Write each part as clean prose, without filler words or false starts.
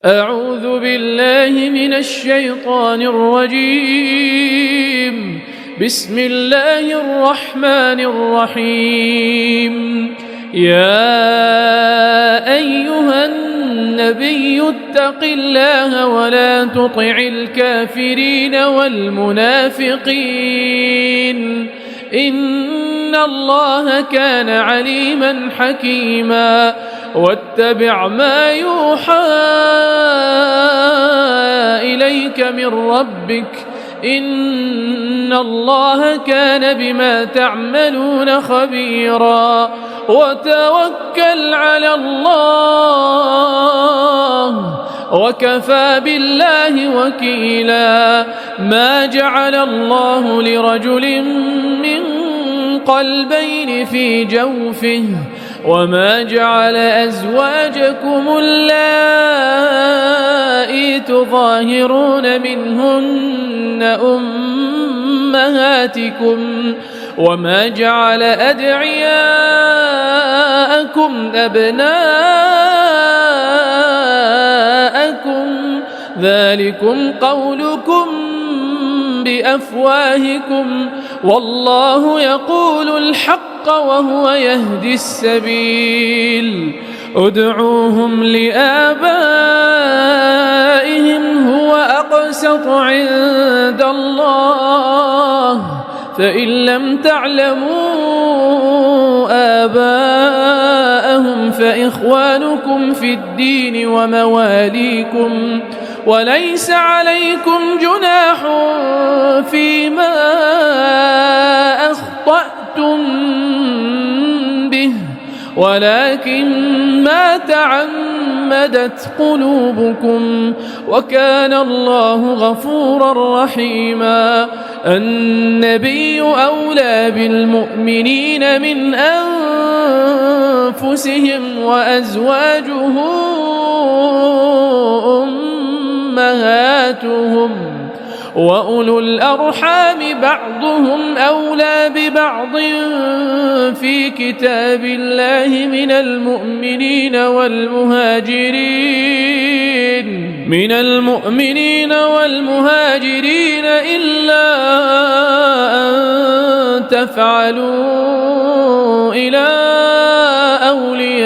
أعوذ بالله من الشيطان الرجيم. بسم الله الرحمن الرحيم. يا أيها النبي اتق الله ولا تطع الكافرين والمنافقين إن الله كان عليما حكيما. واتبع ما يوحى إليك من ربك إن الله كان بما تعملون خبيرا. وتوكل على الله وكفى بالله وكيلا. ما جعل الله لرجل من قلبين في جوفه وما جعل أزواجكم اللائي تظاهرون منهن أمهاتكم وما جعل أدعياءكم أبناءكم ذلكم قولكم بأفواهكم والله يقول الحق وهو يهدي السبيل. ادعوهم لآبائهم هو أقسط عند الله فإن لم تعلموا آباءهم فإخوانكم في الدين ومواليكم وليس عليكم جناح فيما أخطأتم به ولكن ما تعمدت قلوبكم وكان الله غفورا رحيما. النبي أولى بالمؤمنين من أنفسهم وأزواجه أمهاتهم وأولو الأرحام بعضهم أولى ببعض في كتاب الله من المؤمنين والمهاجرين إلا أن تفعلوا إلى أوليائكم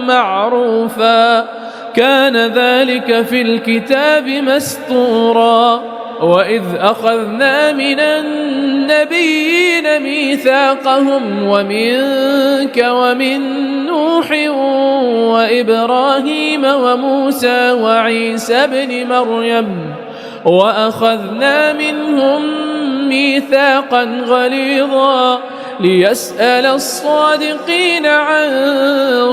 معروفا كان ذلك في الكتاب مسطورا. وإذ أخذنا من النبيين ميثاقهم ومنك ومن نوح وإبراهيم وموسى وعيسى ابن مريم وأخذنا منهم ميثاقا غليظا ليسأل الصادقين عن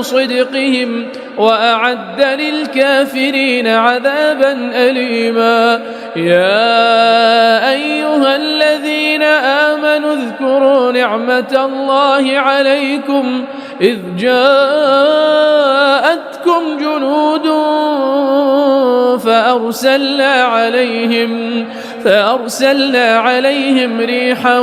صدقهم وأعد للكافرين عذابا أليما. يا أيها الذين آمنوا اذكروا نعمة الله عليكم إذ جاءتكم جنود فأرسلنا عليهم ريحا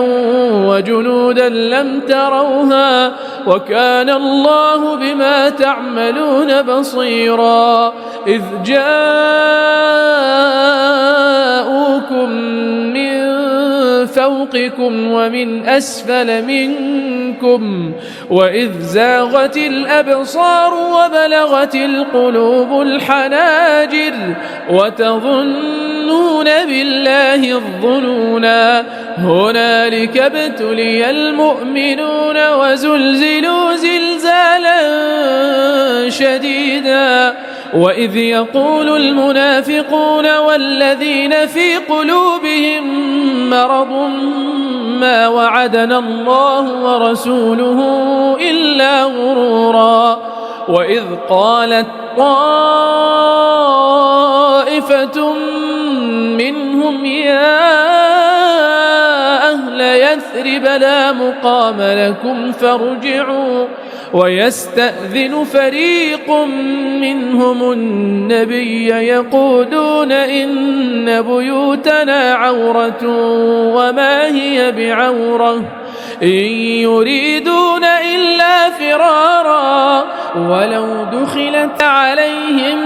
وجنودا لم تروها وكان الله بما تعملون بصيرا. إذ جاءوكم من فوقكم ومن أسفل منكم وإذ زاغت الأبصار وبلغت القلوب الحناجر وتظنون بالله الظنونا. هنالك ابتلي المؤمنون وزلزلوا زلزالا شديدا. وإذ يقول المنافقون والذين في قلوبهم مرض ما وعدنا الله ورسوله إلا غرورا. وإذ قالت طائفة منهم يا أهل يثرب لا مقام لكم فارجعوا ويستأذن فريق منهم النبي يقولون إن بيوتنا عورة وما هي بعورة إن يريدون إلا فرارا ولو دخلت عليهم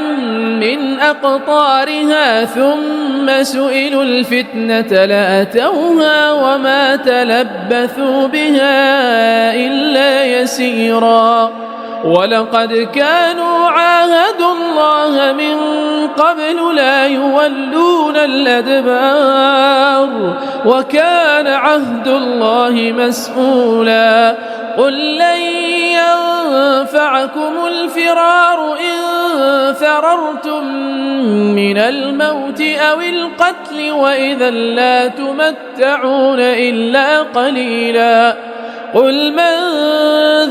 من أقطارها ثم سئلوا الفتنة لأتوها وما تلبثوا بها إلا يسيرا ولقد كانوا عاهدوا الله من قبل لا يولون الأدبار وكان عهد الله مسؤولا قل لن ينفعكم الفرار إن فررتم من الموت أو القتل وإذا لا تمتعون إلا قليلا قل من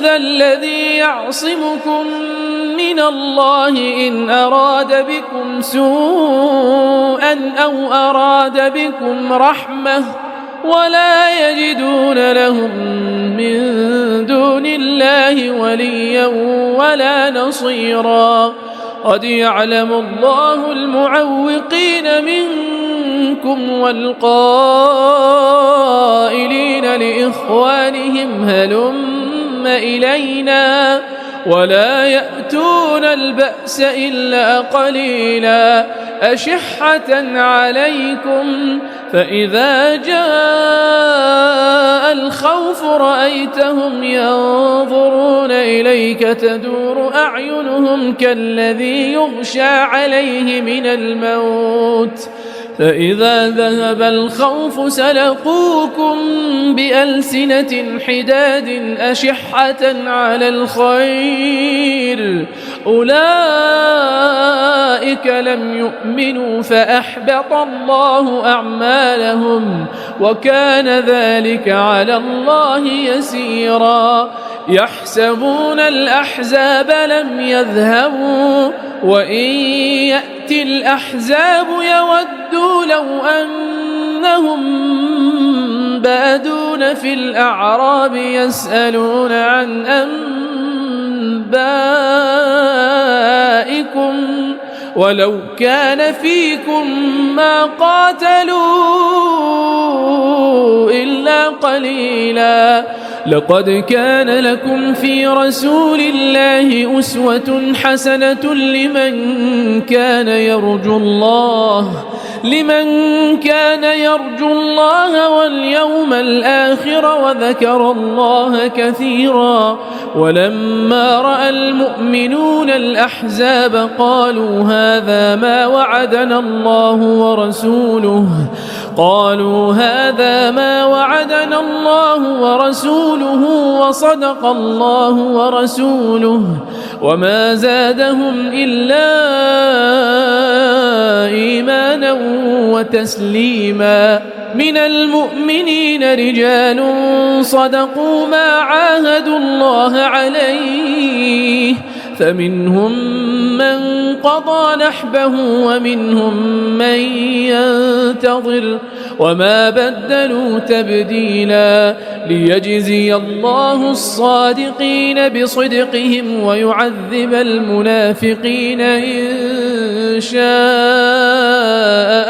ذا الذي يعصمكم من الله إن أراد بكم سوءا أو أراد بكم رحمة ولا يجدون لهم من دون الله وليا ولا نصيرا قد يعلم الله المعوقين منكم والقائلين لإخوانهم هلم إلينا ولا يأتون البأس إلا قليلا أشحة عليكم فإذا جاء الخوف رأيتهم ينظرون إليك تدور أعينهم كالذي يغشى عليه من الموت فإذا ذهب الخوف سلقوكم بألسنة حداد أشحة على الخير أولئك لم يؤمنوا فأحبط الله أعمالهم وكان ذلك على الله يسيرا يحسبون الأحزاب لم يذهبوا وإن يأتي الأحزاب يودوا لو أنهم بادون في الأعراب يسألون عن أنبائكم ولو كان فيكم ما قاتلوا إلا قليلا لقد كان لكم في رسول الله أسوة حسنة لمن كان يرجو الله واليوم الآخر وذكر الله كثيرا ولما رأى المؤمنون الأحزاب قالوا هذا ما وعدنا الله ورسوله وصدق الله ورسوله وما زادهم إلا إيمانا وتسليما من المؤمنين رجال صدقوا ما عاهدوا الله عليه فمنهم من قضى نحبه ومنهم من ينتظر وما بدلوا تبديلا ليجزي الله الصادقين بصدقهم ويعذب المنافقين إن شاء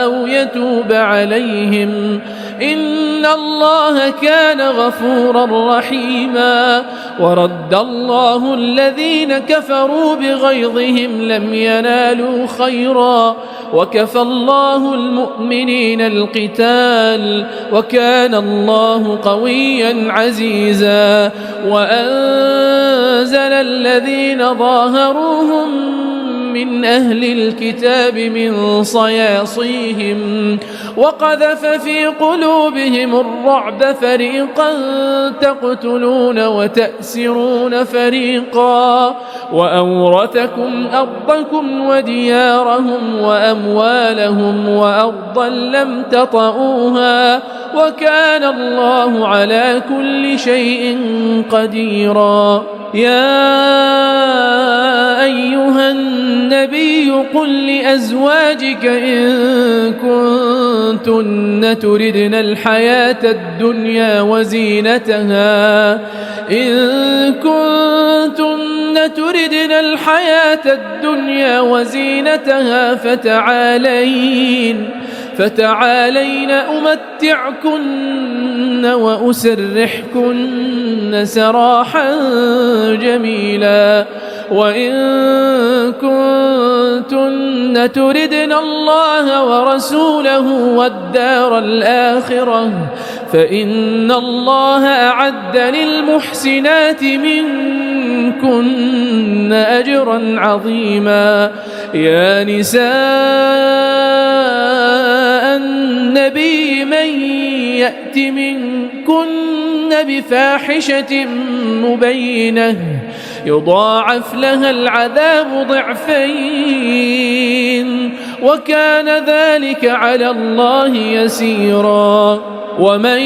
أو يتوب عليهم إن الله كان غفورا رحيما ورد الله الذين كفروا بغيظهم لم ينالوا خيرا وكفى الله المؤمنين القتال وكان الله قويا عزيزا وأنزل الذين ظاهروهم من أهل الكتاب من صياصيهم وقذف في قلوبهم الرعب فريقا تقتلون وتأسرون فريقا وأورثكم أرضكم وديارهم وأموالهم وأرضا لم تطئوها وكان الله على كل شيء قديرا يا أيها النبي قل لأزواجك إن كنتن تردن الحياة الدنيا وزينتها فتعالين فتعالين أمتعكن وأسرحكن سراحا جميلا وإن كنتن تردن الله ورسوله والدار الآخرة فإن الله أعد للمحسنات منكن أجرا عظيما. يا نساء النبي من يأت منكن بفاحشة مبينة يضاعف لها العذاب ضعفين وكان ذلك على الله يسيرا. ومن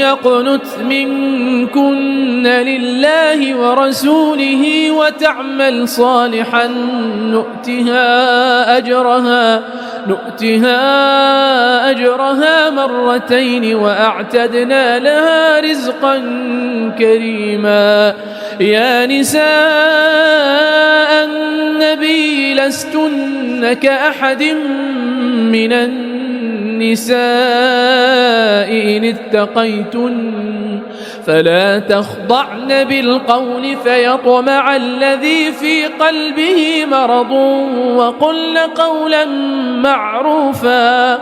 يقنت منكن لله ورسوله وتعمل صالحا نؤتها أجرها مرتين وأعتدنا لها رزقا كريما. يا نساء النبي لستن كأحد من النساء إن اتقيتن فلا تخضعن بالقول فيطمع الذي في قلبه مرض وقلن قولا معروفا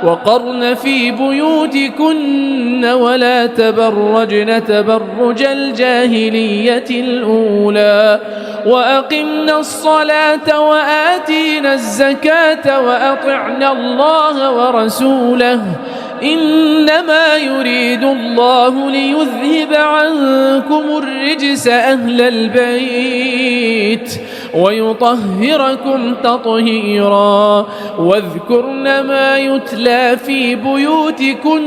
وقرن في بيوتكن ولا تبرجن تبرج الجاهلية الأولى وأقمنا الصلاة وآتينا الزكاة وأطعنا الله ورسوله إنما يريد الله ليذهب عنكم الرجس أهل البيت ويطهركم تطهيرا. واذكرن ما يتلى في بيوتكن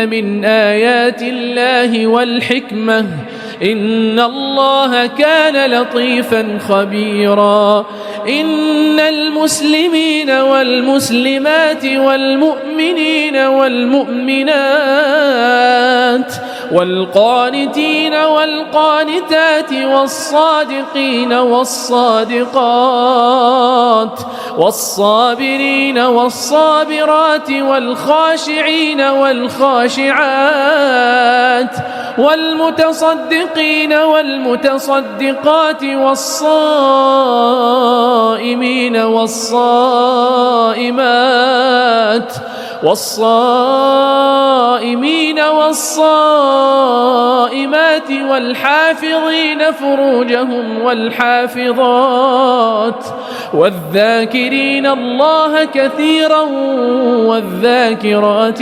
من آيات الله والحكمة إن الله كان لطيفا خبيرا. إن المسلمين والمسلمات والمؤمنين والمؤمنات والقانتين والقانتات والصادقين والصادقات والصابرين والصابرات والخاشعين والخاشعات والمتصدقين والمتصدقات والصائمين والصائمات والصائمات والحافظين فروجهم والحافظات والذاكرين الله كثيرا والذاكرات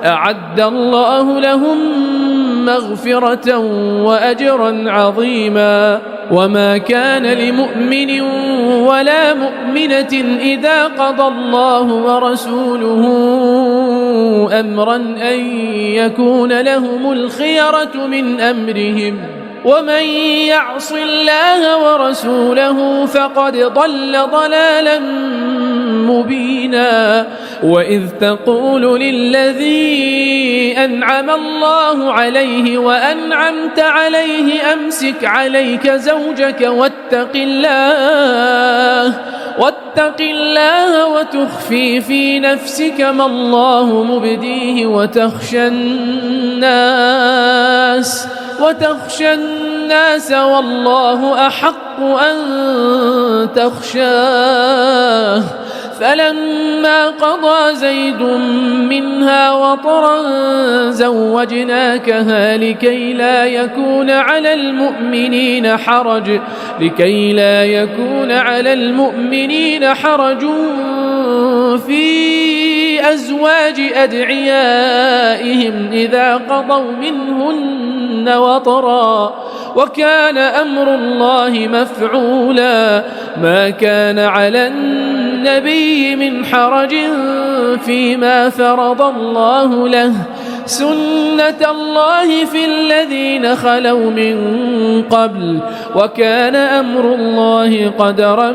أعد الله لهم مغفرة وأجرا عظيما. وما كان لمؤمن ولا مؤمنة إذا قضى الله ورسوله أمرا أن يكون لهم الخيرة من أمرهم ومن يعص الله ورسوله فقد ضل ضلالا مبينا. وإذ تقول للذي أنعم الله عليه وأنعمت عليه أمسك عليك زوجك واتق الله وتخفي في نفسك ما الله مبديه وتخشى الناس والله أحق أن تخشاه. فلما قضى زيد منها وطرا زوجناكها لكي لا يكون على المؤمنين حرج في أزواج أدعيائهم إذا قضوا منهن وطرا وكان أمر الله مفعولا. ما كان على النبي من حرج فيما فرض الله له سنة الله في الذين خلوا من قبل وكان أمر الله قدرا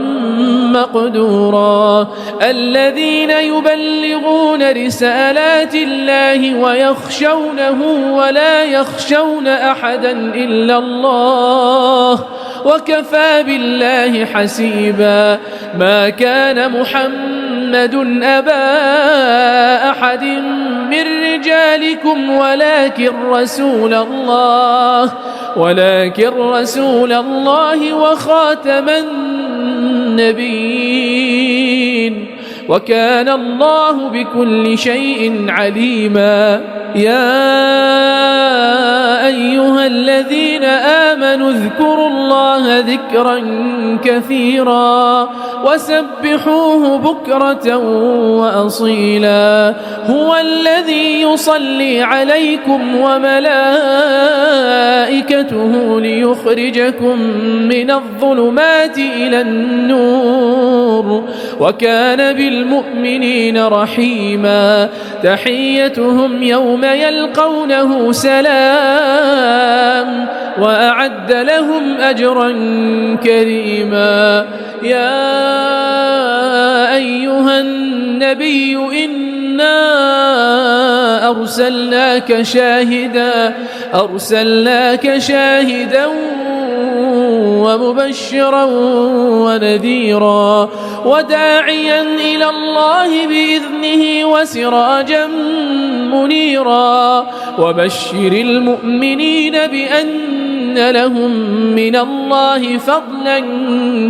مقدورا. الذين يبلغون رسالات الله ويخشونه ولا يخشون أحدا إلا الله وكفى بالله حسيبا. ما كان محمد أبا أحد من رجالكم ولكن رسول الله وخاتم النبيين، وكان الله بكل شيء عليما. يا أيها الذين آمنوا اذكروا الله ذكرا كثيرا وسبحوه بكرة وأصيلا. هو الذي يصلي عليكم وملائكته ليخرجكم من الظلمات إلى النور، وكان بالمؤمنين رحيما. تحيتهم يوم يلقونه سلام، وأعد لهم أجرا كريما. يا أيها النبي إنا أرسلناك شاهدا ومبشرا ونذيرا وداعيا إلى الله بإذنه وسراجا منيرا. وبشر المؤمنين بأن لهم من الله فضلا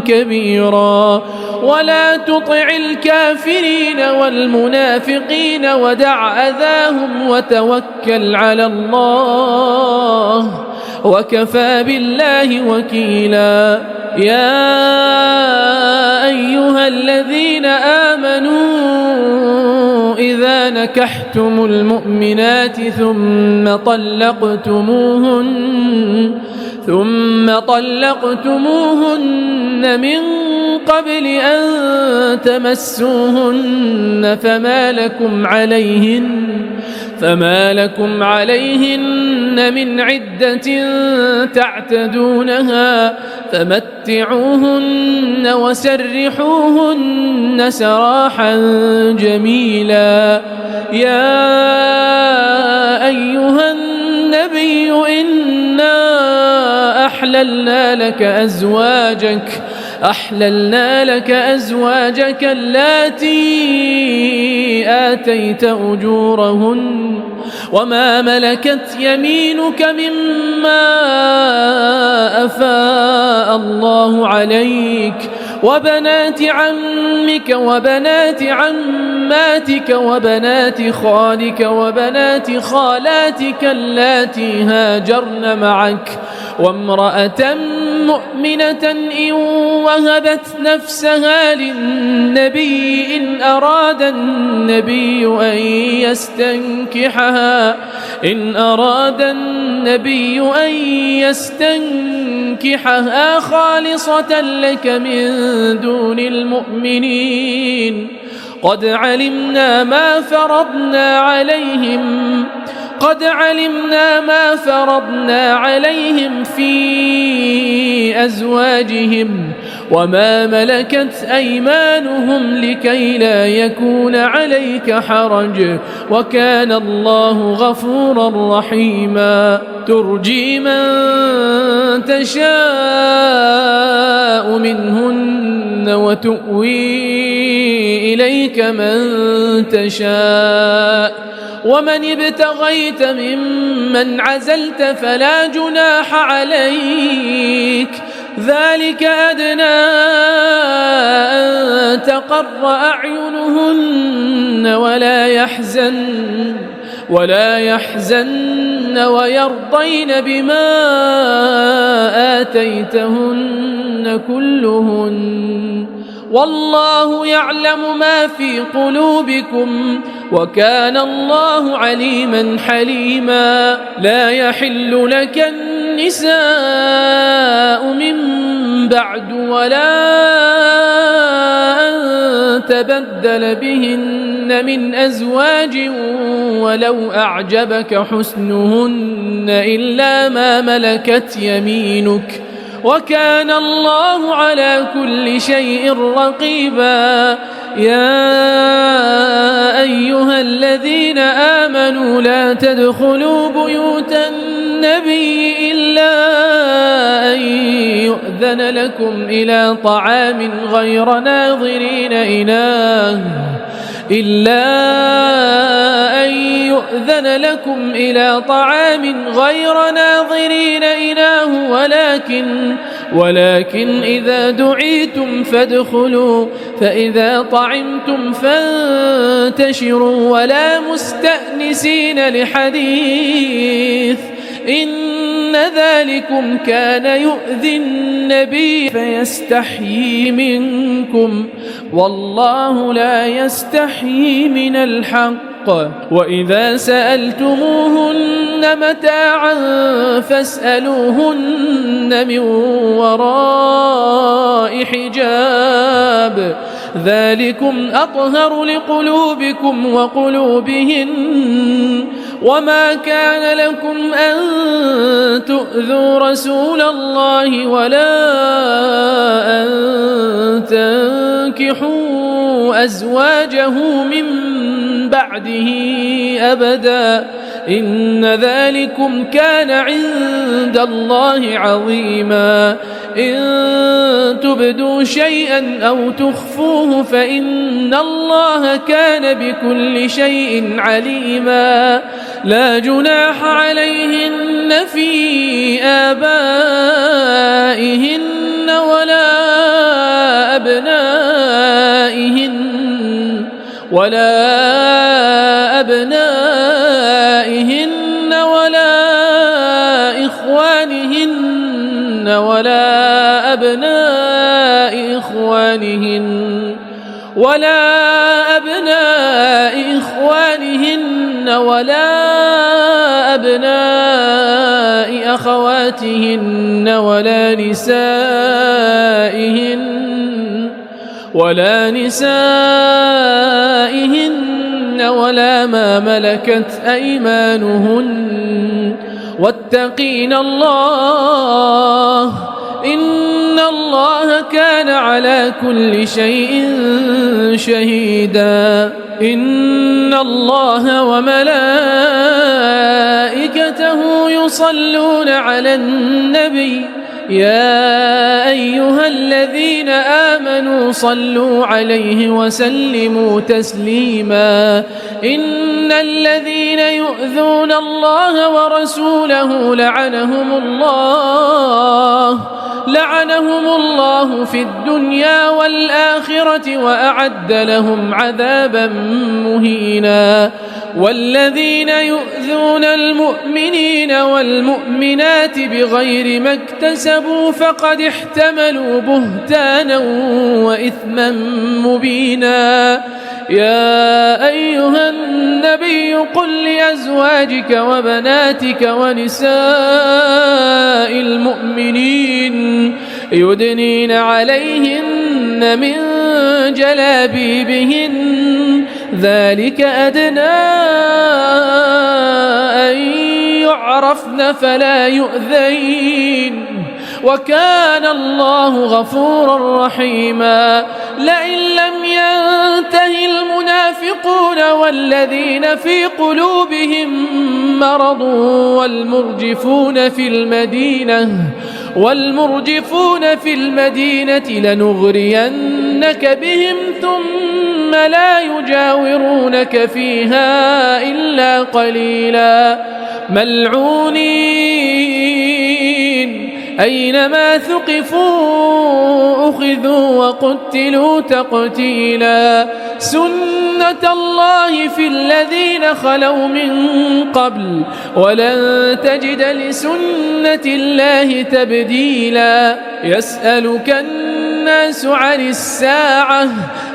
كبيرا. ولا تطع الكافرين والمنافقين ودع أذاهم وتوكل على الله، وكفى بالله وكيلا. يا أيها الذين آمنوا إذا نكحتم المؤمنات ثم طلقتموهن من قبل أن تمسوهن فما لكم عليهن من عدة تعتدونها، فمتعوهن وسرحوهن سراحا جميلا. يا أيها النبي إنا أحللنا لك أزواجك اللاتي آتيت أجورهن وما ملكت يمينك مما أفاء الله عليك، وبنات عمك وبنات عماتك وبنات خالك وبنات خالاتك اللاتي هاجرن معك، وامرأة مؤمنة إن وهبت نفسها للنبي إن أراد النبي أن يستنكحها خالصة لك من دون المؤمنين. قد علمنا ما فرضنا عليهم في أزواجهم وما ملكت أيمانهم لكي لا يكون عليك حرج، وكان الله غفورا رحيما. ترجي من تشاء منهن وتؤوي إليك من تشاء، ومن ابتغيت ممن عزلت فلا جناح عليك، ذلك أدنى أن تقر أعينهن ولا يحزن ويرضين بما آتيتهن كلهن، والله يعلم ما في قلوبكم، وكان الله عليما حليما. لا يحل لك النساء من بعد ولا أن تبدل بهن من أزواج ولو أعجبك حسنهن إلا ما ملكت يمينك، وكان الله على كل شيء رقيبا. يا أيها الذين آمنوا لا تدخلوا بيوت النبي إلا أن يؤذن يؤذن لكم إلى طعام غير ناظرين إناه ولكن إذا دعيتم فادخلوا فإذا طعمتم فانتشروا ولا مستأنسين لحديث إن ذلكم كان يؤذي النبي فيستحيي منكم والله لا يستحيي من الحق وإذا سألتموهن متاعا فاسألوهن من وراء حجاب ذلكم أطهر لقلوبكم وقلوبهن وما كان لكم أن تؤذوا رسول الله ولا أن تنكحوا أزواجه من بعده أبدا إن ذلكم كان عند الله عظيما إن تبدوا شيئا أو تخفوه فإن الله كان بكل شيء عليما لا جناح عليهن في آبائهن ولا أبنائهن ولا إخوانهن ولا أبناء إخوانهن ولا أبناء أخواتهن ولا نسائهن ولا ما ملكت أيمانهن واتقين الله إن الله كان على كل شيء شهيدا إن الله وملائكته يصلون على النبي يا أيها الذين آمنوا صلوا عليه وسلموا تسليما إن الذين يؤذون الله ورسوله لعنهم الله في الدنيا والآخرة وأعد لهم عذابا مهينا والذين يؤذون المؤمنين والمؤمنات بغير ما اكتسبوا فقد احتملوا بهتانا وإثما مبينا يا أيها النبي قل لأزواجك وبناتك ونساء المؤمنين يدنين عليهن من جلابيبهن ذلك أدنى أن يعرفن فلا يؤذين وكان الله غفورا رحيما لئن لم ينته المنافقون والذين في قلوبهم مرض والمرجفون في المدينة لنغرينك بهم ثم لا يجاورونك فيها إلا قليلا ملعونين أينما ثقفوا أخذوا وقتلوا تقتيلا سنة الله في الذين خلوا من قبل ولن تجد لسنة الله تبديلا يسألك الناس عن الساعة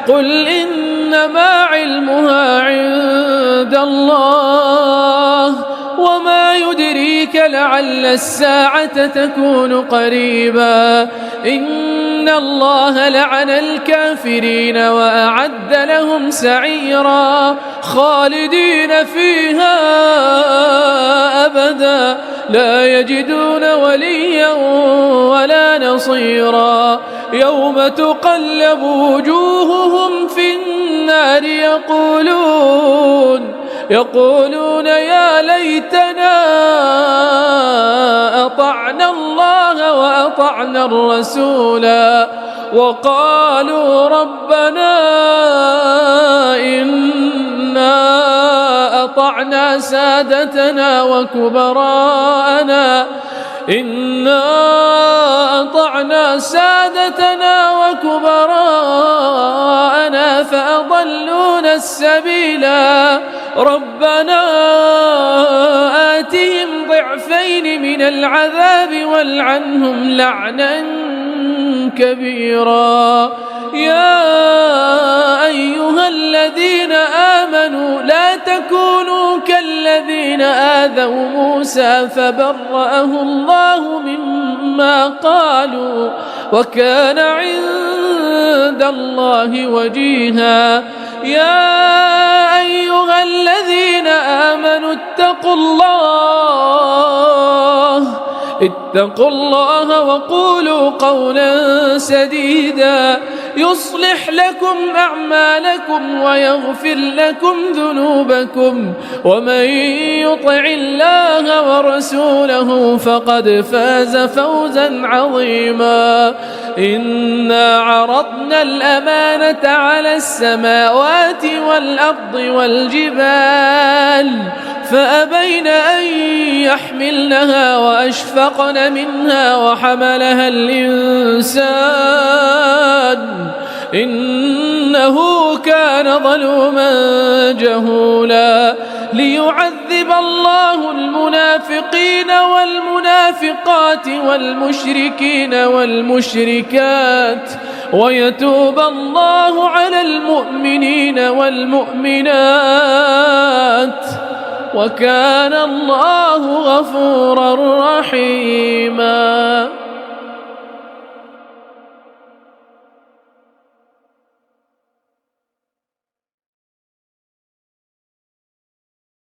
قل إنما علمها عند الله وما يدريك لعل الساعة تكون قريبا إن الله لعن الكافرين وأعد لهم سعيرا خالدين فيها أبدا لا يجدون وليا ولا نصيرا يوم تقلب وجوههم في النار يقولون يا ليتنا أطعنا الله وأطعنا الرسولا وقالوا ربنا إنا أطعنا سادتنا وكبراءنا فأضلونا السبيلا ربنا آتهم ضعفين من العذاب والعنهم لعنا كبيرا يا أيها الذين آمنوا لا تكونوا كالذين آذوا موسى فبرأه الله مما قالوا وكان عند الله وجيها يا أيها الذين آمنوا اتقوا الله وقولوا قولا سديدا يصلح لكم أعمالكم ويغفر لكم ذنوبكم ومن يطع الله ورسوله فقد فاز فوزا عظيما إنا عرضنا الأمانة على السماوات والأرض والجبال فأبين أن يحملنها وأشفقن منها وحملها الإنسان إنه كان ظلوما جهولا ليعذب الله المنافقين والمنافقات والمشركين والمشركات ويتوب الله على المؤمنين والمؤمنات وكان الله غفورا رحيما.